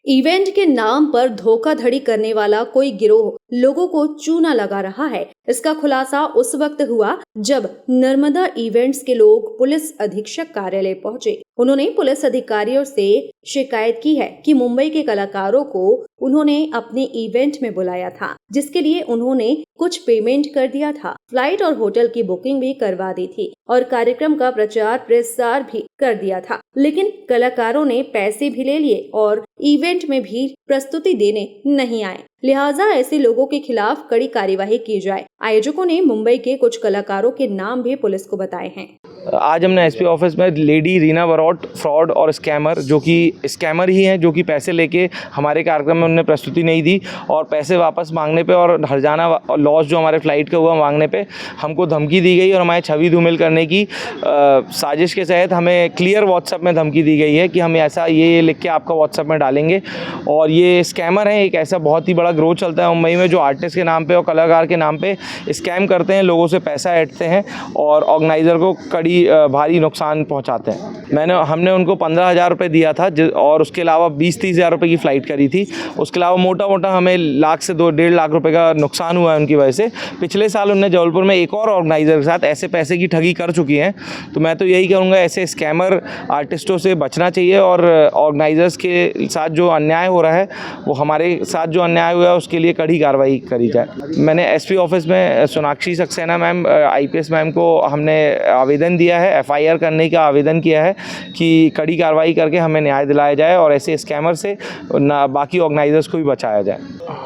Event के नाम पर धोखाधड़ी करने वाला कोई गिरोह लोगों को चूना लगा रहा है। इसका खुलासा उस वक्त हुआ जब नर्मदा इवेंट्स के लोग पुलिस अधीक्षक कार्यालय पहुंचे। उन्होंने पुलिस अधिकारियों से शिकायत की है कि मुंबई के कलाकारों को उन्होंने अपने इवेंट में बुलाया था, जिसके लिए उन्होंने कुछ पेमेंट कर दिया था, फ्लाइट और होटल की बुकिंग भी करवा दी थी और कार्यक्रम का प्रचार प्रसार भी कर दिया था। लेकिन कलाकारों ने पैसे भी ले लिए और इवेंट में भी प्रस्तुति देने नहीं आए। लिहाजा ऐसे लोगों के खिलाफ कड़ी कार्यवाही की जाए। आयोजकों ने मुंबई के कुछ कलाकारों के नाम भी पुलिस को बताए हैं। आज हमने एसपी ऑफिस में लेडी रीना बरौट फ्रॉड और स्कैमर, जो कि स्कैमर ही हैं, जो कि पैसे लेके हमारे कार्यक्रम में उन्होंने प्रस्तुति नहीं दी और पैसे वापस मांगने पे और हर्जाना लॉस जो हमारे फ्लाइट का हुआ मांगने पे हमको धमकी दी गई और हमारी छवि धूमिल करने की साजिश के तहत हमें क्लियर व्हाट्सएप में धमकी दी गई है कि हम ऐसा ये लिख के आपका व्हाट्सएप में डालेंगे। और ये स्कैमर हैं, एक ऐसा बहुत ही बड़ा ग्रोथ चलता है मुंबई में जो आर्टिस्ट के नाम पे और कलाकार के नाम पे स्कैम करते हैं, लोगों से पैसा ऐंठते हैं और ऑर्गेनाइज़र को कड़ी भारी नुकसान पहुंचाते हैं। हमने उनको 15,000 रुपये दिया था और उसके अलावा 20-30 हज़ार रुपये की फ़्लाइट करी थी। उसके अलावा मोटा मोटा हमें लाख से 2-1.5 लाख रुपए का नुकसान हुआ है उनकी वजह से। पिछले साल उन्होंने जबलपुर में एक और ऑर्गेनाइज़र के साथ ऐसे पैसे की ठगी कर चुकी हैं। तो मैं तो यही कहूँगा, ऐसे स्कैमर आर्टिस्टों से बचना चाहिए और ऑर्गेनाइज़र्स के साथ जो अन्याय हो रहा है, वो हमारे साथ जो अन्याय हुआ है उसके लिए कड़ी कार्रवाई करी जाए। मैंने एसपी ऑफिस में Sonakshi Saxena ma'am, IPS ma'am को हमने आवेदन दिया है, FIR करने का आवेदन किया है कि कड़ी कार्रवाई करके हमें न्याय दिलाया जाए और ऐसे स्कैमर से बाकी ऑर्गेनाइजर्स को भी बचाया जाए।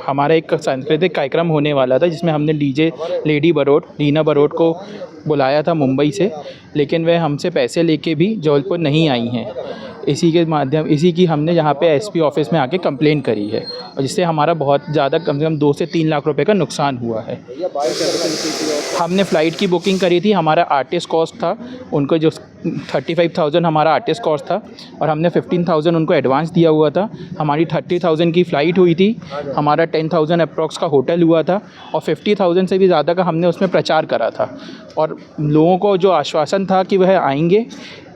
हमारा एक सांस्कृतिक कार्यक्रम होने वाला था जिसमें हमने डीजे लेडी बरौट, रीना बरौट को बुलाया था मुंबई से, लेकिन वह हमसे पैसे लेके भी जबलपुर नहीं आई हैं। इसी की हमने यहाँ पे एसपी ऑफिस में आके कंप्लेन करी है और जिससे हमारा बहुत ज़्यादा कम से कम 2 से 3 लाख रुपए का नुकसान हुआ है। हमने फ़्लाइट की बुकिंग करी थी, हमारा आर्टिस्ट कॉस्ट था, उनको जो 35,000 हमारा आर्टिस्ट कॉस्ट था और हमने 15,000 उनको एडवांस दिया हुआ था। हमारी 30,000 की फ़्लाइट हुई थी, हमारा 10,000 अप्रॉक्स का होटल हुआ था और 50,000 से भी ज़्यादा का हमने उसमें प्रचार करा था। और लोगों को जो आश्वासन था कि वह आएंगे,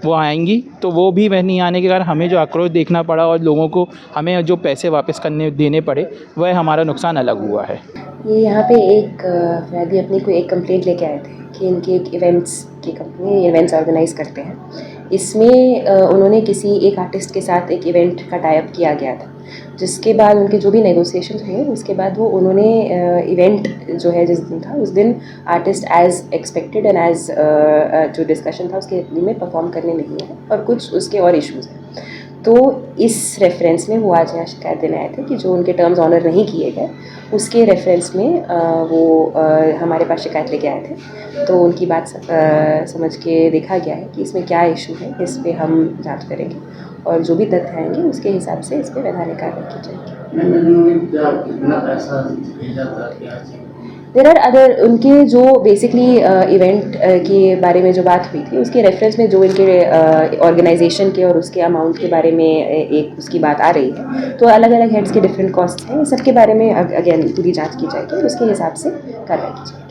वो आएंगी, तो वो भी वह नहीं आने के कारण हमें जो आक्रोश देखना पड़ा और लोगों को हमें जो पैसे वापस देने पड़े, वह हमारा नुकसान अलग हुआ है। ये यहाँ पे एक फैदी अपनी कोई एक कंप्लेंट लेके आए थे कि इनकी एक इवेंट्स की कंपनी इवेंट्स ऑर्गेनाइज़ करते हैं। इसमें उन्होंने किसी एक आर्टिस्ट के साथ एक इवेंट का टाई अप किया गया था, जिसके बाद उनके जो भी नेगोशिएशन हुए उसके बाद वो उन्होंने इवेंट जो है जिस दिन था उस दिन artist as expected and as जो डिस्कशन था उसके में परफॉर्म करने नहीं है और कुछ उसके और इश्यूज़ हैं। तो इस रेफरेंस में वो आज यहाँ शिकायत देने आए थे कि जो उनके टर्म्स ऑनर नहीं किए गए, उसके रेफरेंस में वो हमारे पास शिकायत लेके आए थे। तो उनकी बात समझ के देखा गया है कि इसमें क्या इशू है, इस पर हम जांच करेंगे और जो भी तथ्य आएंगे उसके हिसाब से इस पर वैधानिक कार्रवाई की जाएगी। देयर आर अदर उनके जो बेसिकली इवेंट के बारे में जो बात हुई थी उसके रेफरेंस में जो इनके ऑर्गेनाइजेशन के और उसके अमाउंट के बारे में एक उसकी बात आ रही है। तो अलग अलग हेड्स के डिफरेंट कॉस्ट हैं, सबके बारे में अगेन पूरी जांच की जाएगी और उसके हिसाब से कार्रवाई की जाएगी।